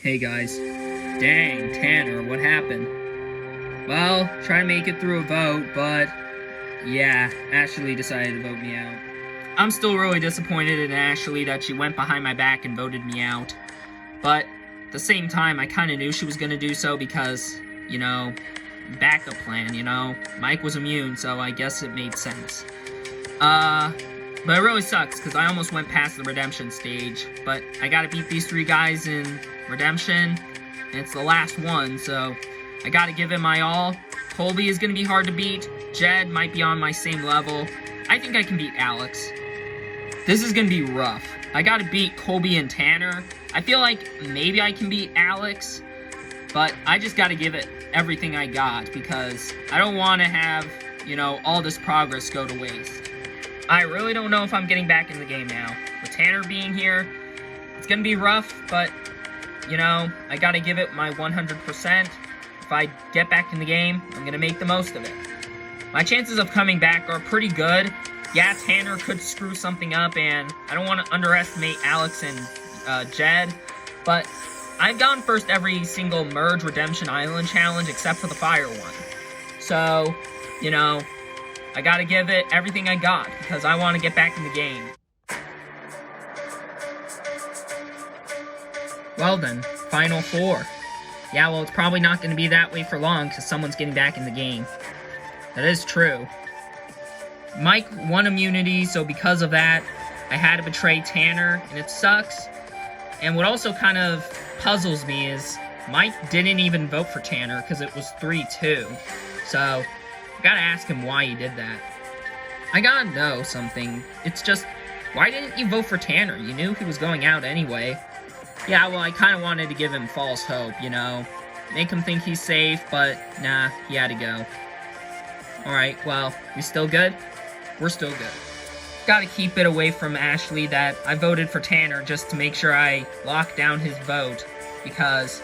Hey guys. Dang, Tanner, what happened? Well, trying to make it through a vote, but yeah, Ashley decided to vote me out. I'm still really disappointed in Ashley that she went behind my back and voted me out. But at the same time, I kind of knew she was going to do so because, backup plan, Mike was immune, so I guess it made sense. But it really sucks, because I almost went past the redemption stage. But I gotta beat these three guys in redemption, and it's the last one, so I gotta give it my all. Colby is gonna be hard to beat. Jed might be on my same level. I think I can beat Alex. This is gonna be rough. I gotta beat Colby and Tanner. I feel like maybe I can beat Alex, but I just gotta give it everything I got, because I don't want to have, all this progress go to waste. I really don't know if I'm getting back in the game now. With Tanner being here, it's gonna be rough, but, I gotta give it my 100%. If I get back in the game, I'm gonna make the most of it. My chances of coming back are pretty good. Yeah, Tanner could screw something up, and I don't want to underestimate Alex and Jed, but I've gone first every single Merge Redemption Island challenge except for the fire one. So, I gotta give it everything I got, because I want to get back in the game. Well then, Final Four. Yeah, well, it's probably not going to be that way for long, because someone's getting back in the game. That is true. Mike won immunity, so because of that, I had to betray Tanner, and it sucks. And what also kind of puzzles me is Mike didn't even vote for Tanner, because it was 3-2. So gotta ask him why he did that. I gotta know something. It's just, why didn't you vote for Tanner? You knew he was going out anyway. Yeah, well, I kind of wanted to give him false hope, Make him think he's safe, but nah, he had to go. Alright, well, we still good? We're still good. Gotta keep it away from Ashley that I voted for Tanner just to make sure I lock down his vote, because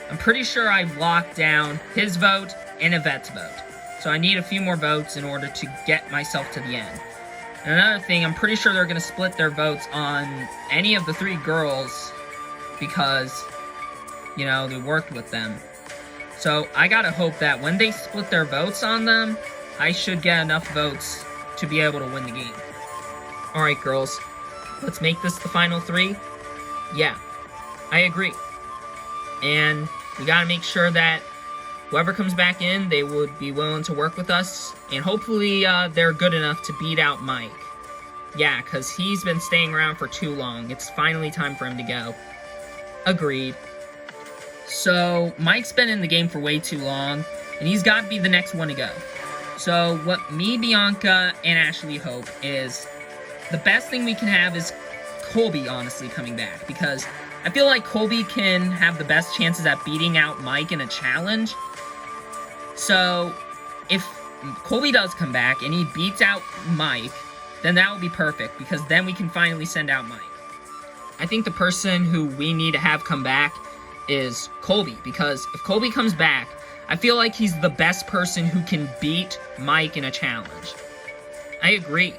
I'm pretty sure I've locked down his vote and Yvette's vote. So I need a few more votes in order to get myself to the end. And another thing, I'm pretty sure they're going to split their votes on any of the three girls because, they worked with them. So I gotta hope that when they split their votes on them, I should get enough votes to be able to win the game. Alright, girls. Let's make this the final three. Yeah, I agree. And we gotta make sure that whoever comes back in, they would be willing to work with us. And hopefully, they're good enough to beat out Mike. Yeah, because he's been staying around for too long. It's finally time for him to go. Agreed. So, Mike's been in the game for way too long, and he's got to be the next one to go. So, what me, Bianca, and Ashley hope is the best thing we can have is Colby, honestly, coming back. Because I feel like Colby can have the best chances at beating out Mike in a challenge. So, if Colby does come back and he beats out Mike, then that will be perfect, because then we can finally send out Mike. I think the person who we need to have come back is Colby, because if Colby comes back, I feel like he's the best person who can beat Mike in a challenge. I agree.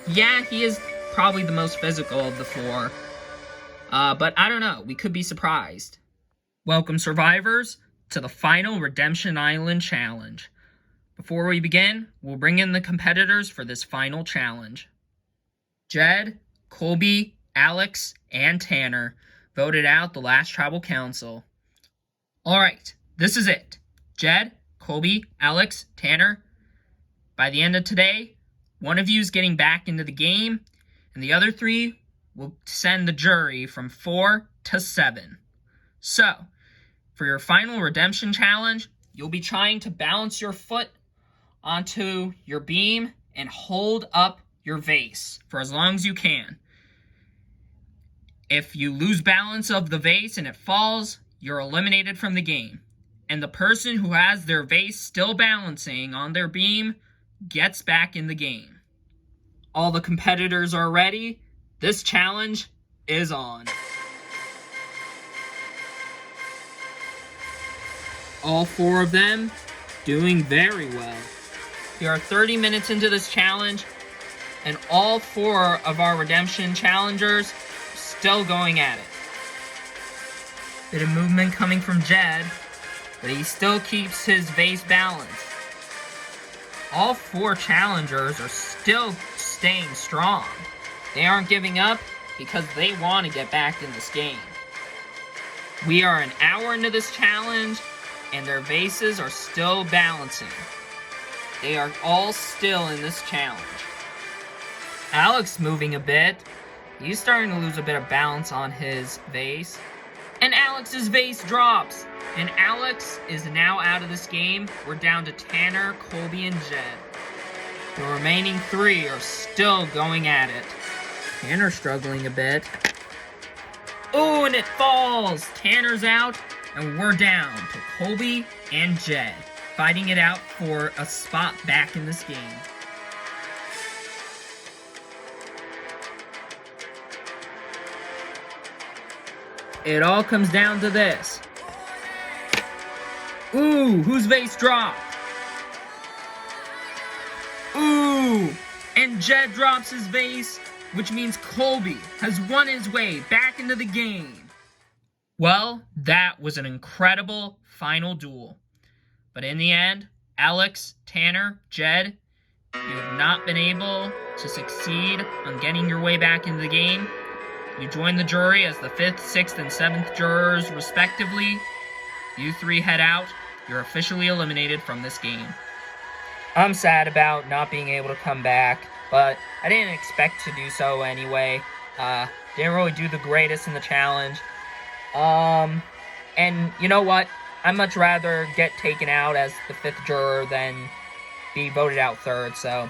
Yeah, he is probably the most physical of the four, but I don't know, we could be surprised. Welcome, survivors, to the final Redemption Island challenge. Before we begin, we'll bring in the competitors for this final challenge. Jed, Colby, Alex, and Tanner voted out the last tribal council. Alright, this is it. Jed, Colby, Alex, Tanner. By the end of today, one of you is getting back into the game, and the other three will send the jury from 4 to 7. So, for your final redemption challenge, you'll be trying to balance your foot onto your beam and hold up your vase for as long as you can. If you lose balance of the vase and it falls, you're eliminated from the game. And the person who has their vase still balancing on their beam gets back in the game. All the competitors are ready. This challenge is on. All four of them doing very well. We are 30 minutes into this challenge, and all four of our redemption challengers still going at it. Bit of movement coming from Jed, but he still keeps his vase balanced. All 4 challengers are still staying strong. They aren't giving up because they want to get back in this game. We are an hour into this challenge, and their vases are still balancing. They are all still in this challenge. Alex moving a bit. He's starting to lose a bit of balance on his vase. And Alex's vase drops. And Alex is now out of this game. We're down to Tanner, Colby, and Jed. The remaining 3 are still going at it. Tanner's struggling a bit. Oh, and it falls! Tanner's out, and we're down to Colby and Jed, fighting it out for a spot back in this game. It all comes down to this. Ooh, whose vase dropped? Ooh, and Jed drops his vase, which means Colby has won his way back into the game. Well, that was an incredible final duel. But in the end, Alex, Tanner, Jed, you have not been able to succeed on getting your way back into the game. You join the jury as the 5th, 6th, and 7th jurors, respectively. You 3 head out. You're officially eliminated from this game. I'm sad about not being able to come back, but I didn't expect to do so anyway. Didn't really do the greatest in the challenge. And you know what? I'd much rather get taken out as the 5th juror than be voted out 3rd, so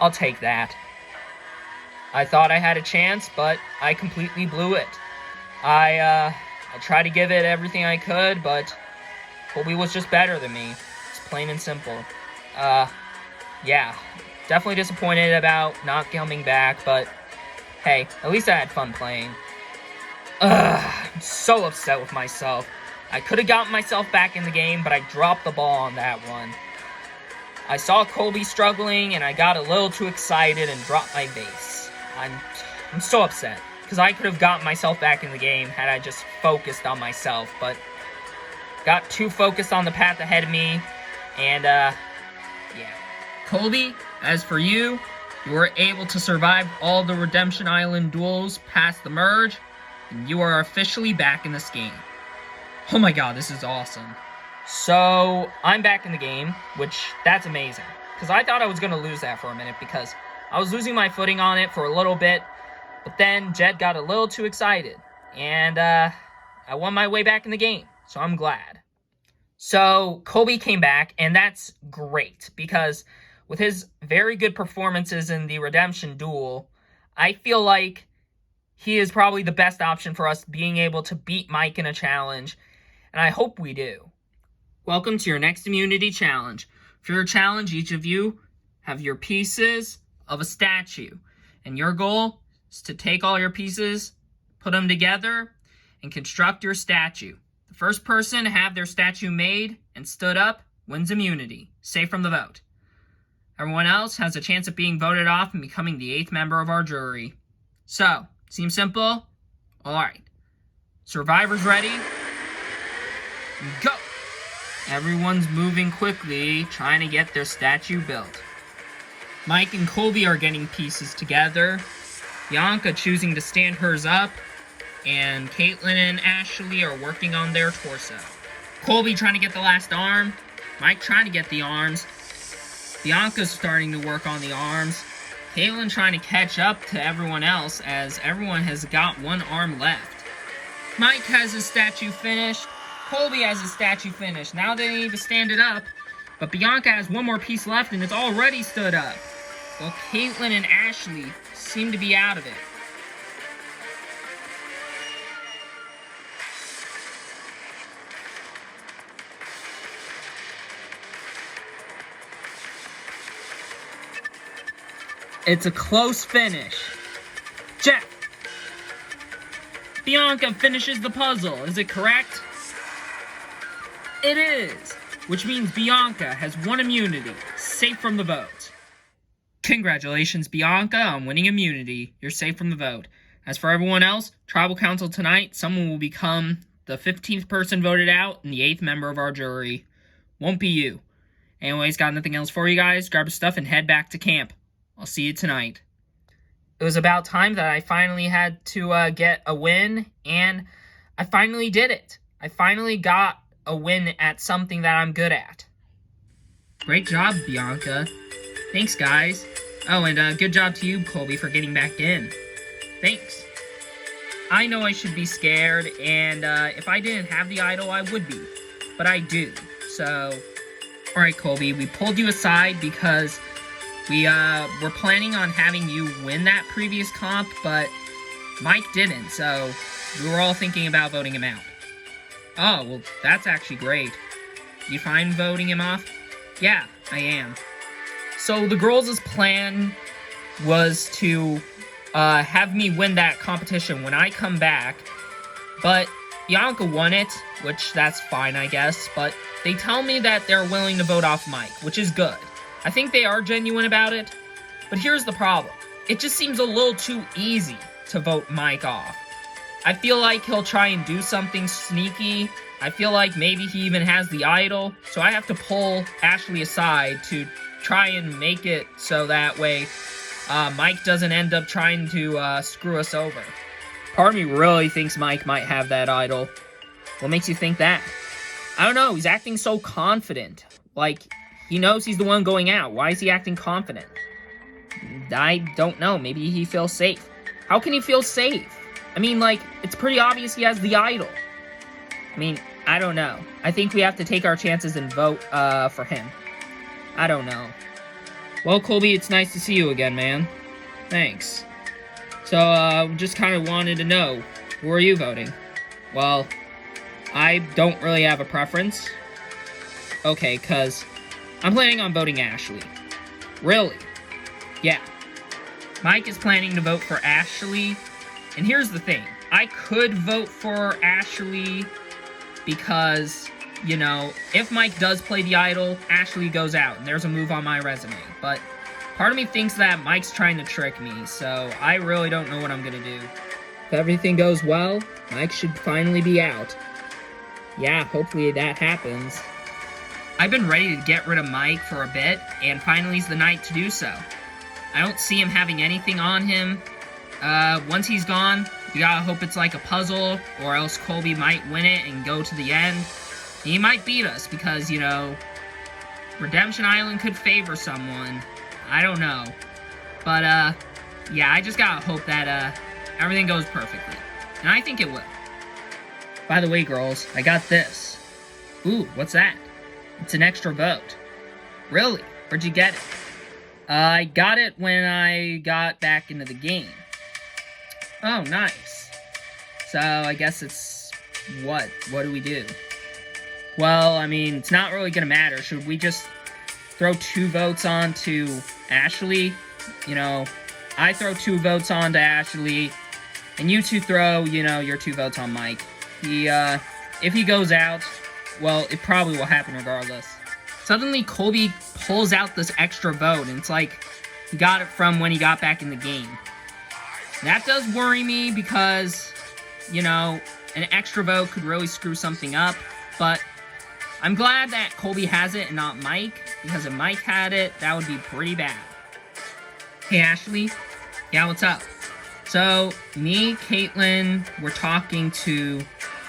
I'll take that. I thought I had a chance, but I completely blew it. I tried to give it everything I could, but Colby was just better than me. It's plain and simple. Yeah, definitely disappointed about not coming back, but hey, at least I had fun playing. I'm so upset with myself. I could have gotten myself back in the game, but I dropped the ball on that one. I saw Colby struggling, and I got a little too excited and dropped my vase. I'm so upset, because I could have gotten myself back in the game had I just focused on myself, but got too focused on the path ahead of me, and, yeah. Colby, as for you, you were able to survive all the Redemption Island duels past the merge, and you are officially back in this game. Oh my god, this is awesome. So, I'm back in the game, which, that's amazing, because I thought I was going to lose that for a minute, because I was losing my footing on it for a little bit, but then Jed got a little too excited, and I won my way back in the game, so I'm glad. So, Colby came back, and that's great, because with his very good performances in the Redemption duel, I feel like he is probably the best option for us being able to beat Mike in a challenge, and I hope we do. Welcome to your next immunity challenge. For your challenge, each of you have your pieces of a statue, and your goal is to take all your pieces, put them together, and construct your statue. The first person to have their statue made and stood up wins immunity, safe from the vote. Everyone else has a chance of being voted off and becoming the 8th member of our jury. So, seems simple? Alright. Survivors ready? Go! Everyone's moving quickly, trying to get their statue built. Mike and Colby are getting pieces together. Bianca choosing to stand hers up. And Caitlin and Ashley are working on their torso. Colby trying to get the last arm. Mike trying to get the arms. Bianca's starting to work on the arms. Caitlin trying to catch up to everyone else as everyone has got one arm left. Mike has his statue finished. Colby has his statue finished. Now they need to stand it up. But Bianca has one more piece left and it's already stood up. Well, Caitlin and Ashley seem to be out of it. It's a close finish. Jeff! Bianca finishes the puzzle. Is it correct? It is! Which means Bianca has won immunity, safe from the vote. Congratulations, Bianca, on winning immunity. You're safe from the vote. As for everyone else, Tribal Council tonight, someone will become the 15th person voted out and the 8th member of our jury. Won't be you. Anyways, got nothing else for you guys. Grab your stuff and head back to camp. I'll see you tonight. It was about time that I finally had to get a win, and I finally did it. I finally got a win at something that I'm good at. Great job, Bianca. Thanks, guys. Oh, and good job to you, Colby, for getting back in. Thanks. I know I should be scared, and if I didn't have the idol, I would be. But I do, so... Alright, Colby, we pulled you aside because we were planning on having you win that previous comp, but Mike didn't, so we were all thinking about voting him out. Oh, well, that's actually great. You fine voting him off? Yeah, I am. So the girls' plan was to have me win that competition when I come back, but Bianca won it, which that's fine, I guess, but they tell me that they're willing to vote off Mike, which is good. I think they are genuine about it, but here's the problem. It just seems a little too easy to vote Mike off. I feel like he'll try and do something sneaky. I feel like maybe he even has the idol, so I have to pull Ashley aside to try and make it so that way Mike doesn't end up trying to screw us over. Part of me really thinks Mike might have that idol. What makes you think that? I don't know, he's acting so confident. Like, he knows he's the one going out. Why is he acting confident? I don't know, maybe he feels safe. How can he feel safe? I mean, like, it's pretty obvious he has the idol. I mean, I don't know. I think we have to take our chances and vote for him. I don't know. Well, Colby, it's nice to see you again, man. Thanks. So, just kind of wanted to know, who are you voting? Well, I don't really have a preference. Okay, cause I'm planning on voting Ashley. Really? Yeah. Mike is planning to vote for Ashley, and here's the thing. I could vote for Ashley because, you know, if Mike does play the idol, Ashley goes out, and there's a move on my resume. But part of me thinks that Mike's trying to trick me, so I really don't know what I'm gonna do. If everything goes well, Mike should finally be out. Yeah, hopefully that happens. I've been ready to get rid of Mike for a bit, and finally's the night to do so. I don't see him having anything on him. Once he's gone, we gotta hope it's like a puzzle, or else Colby might win it and go to the end. He might beat us because, you know, Redemption Island could favor someone. I don't know. But, yeah, I just gotta hope that, everything goes perfectly. And I think it will. By the way, girls, I got this. Ooh, what's that? It's an extra vote. Really? Where'd you get it? I got it when I got back into the game. Oh, nice. So, I guess it's... what? What do we do? Well, I mean, it's not really gonna matter. Should we just throw 2 votes on to Ashley? You know, I throw 2 votes on to Ashley, and you 2 throw, you know, your 2 votes on Mike. If he goes out, well, it probably will happen regardless. Suddenly, Colby pulls out this extra vote, and it's like he got it from when he got back in the game. That does worry me because, you know, an extra vote could really screw something up, but I'm glad that Colby has it and not Mike, because if Mike had it, that would be pretty bad. Hey, Ashley? Yeah, what's up? So, me, Caitlin, we're talking to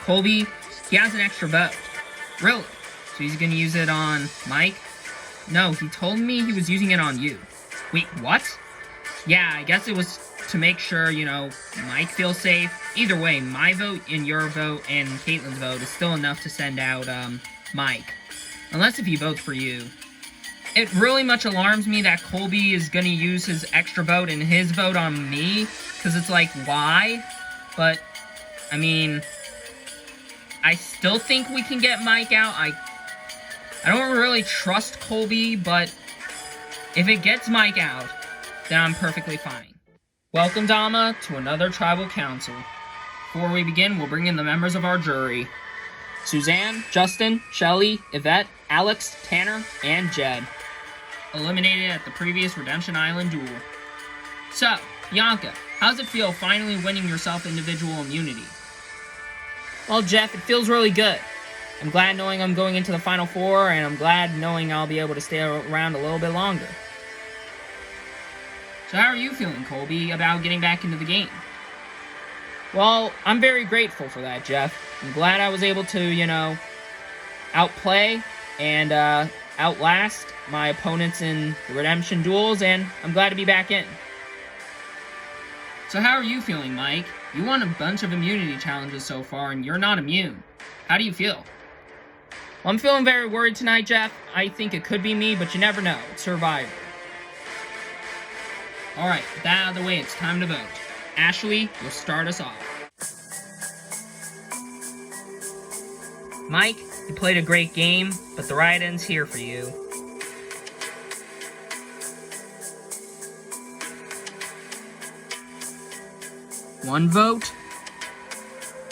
Colby. He has an extra vote. Really? So he's gonna use it on Mike? No, he told me he was using it on you. Wait, what? Yeah, I guess it was to make sure, you know, Mike feels safe. Either way, my vote and your vote and Caitlin's vote is still enough to send out, Mike. Unless if he votes for you. It really much alarms me that Colby is gonna use his extra vote and his vote on me, because it's like, why? But, I mean, I still think we can get Mike out. I don't really trust Colby, but if it gets Mike out, then I'm perfectly fine. Welcome, Dama, to another tribal council. Before we begin, we'll bring in the members of our jury. Suzanne, Justin, Shelly, Yvette, Alex, Tanner, and Jed. Eliminated at the previous Redemption Island duel. So, Bianca, how's it feel finally winning yourself individual immunity? Well, Jeff, it feels really good. I'm glad knowing I'm going into the Final Four, and I'm glad knowing I'll be able to stay around a little bit longer. So how are you feeling, Colby, about getting back into the game? Well, I'm very grateful for that, Jeff. I'm glad I was able to, outplay and outlast my opponents in the redemption duels, and I'm glad to be back in. So how are you feeling, Mike? You won a bunch of immunity challenges so far, and you're not immune. How do you feel? Well, I'm feeling very worried tonight, Jeff. I think it could be me, but you never know. It's Survivor. Alright, with that out of the way, it's time to vote. Ashley, you'll start us off. Mike, you played a great game, but the ride ends here for you. One vote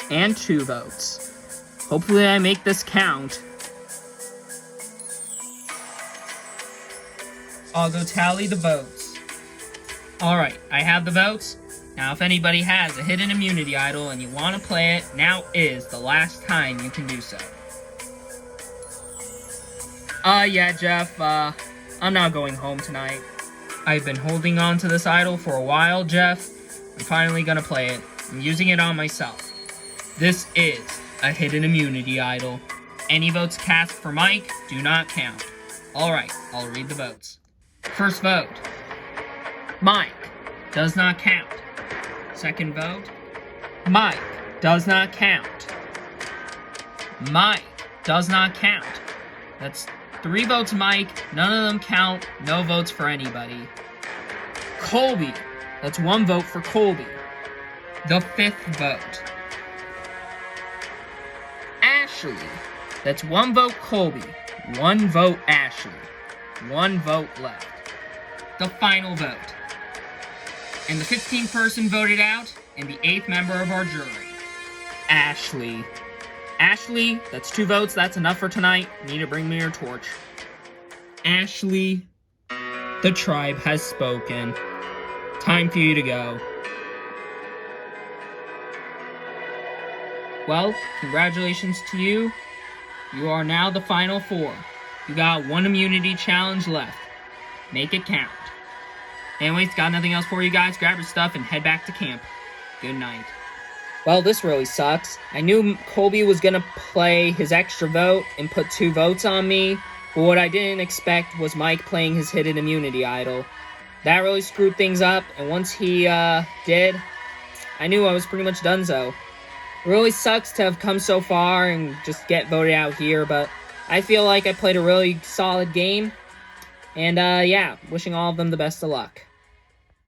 and 2 votes. Hopefully I make this count. I'll go tally the votes. Alright, I have the votes. Now if anybody has a hidden immunity idol and you want to play it, now is the last time you can do so. Yeah, Jeff, I'm not going home tonight. I've been holding on to this idol for a while, Jeff. I'm finally gonna play it. I'm using it on myself. This is a hidden immunity idol. Any votes cast for Mike do not count. Alright, I'll read the votes. First vote. Mike does not count. Second vote. Mike does not count. Mike does not count. That's 3 votes Mike, none of them count, no votes for anybody. Colby, that's 1 vote for Colby. The 5th vote. Ashley, that's 1 vote Colby, 1 vote Ashley, 1 vote left. The final vote. And the 15th person voted out, and the 8th member of our jury. Ashley. Ashley, that's 2 votes, that's enough for tonight. You need to bring me your torch. Ashley, the tribe has spoken. Time for you to go. Well, congratulations to you. You are now the Final Four. You got 1 immunity challenge left. Make it count. Anyways, got nothing else for you guys. Grab your stuff and head back to camp. Good night. Well, this really sucks. I knew Colby was gonna play his extra vote and put 2 votes on me, but what I didn't expect was Mike playing his hidden immunity idol. That really screwed things up, and once he did, I knew I was pretty much donezo. It really sucks to have come so far and just get voted out here, but I feel like I played a really solid game, and yeah, wishing all of them the best of luck.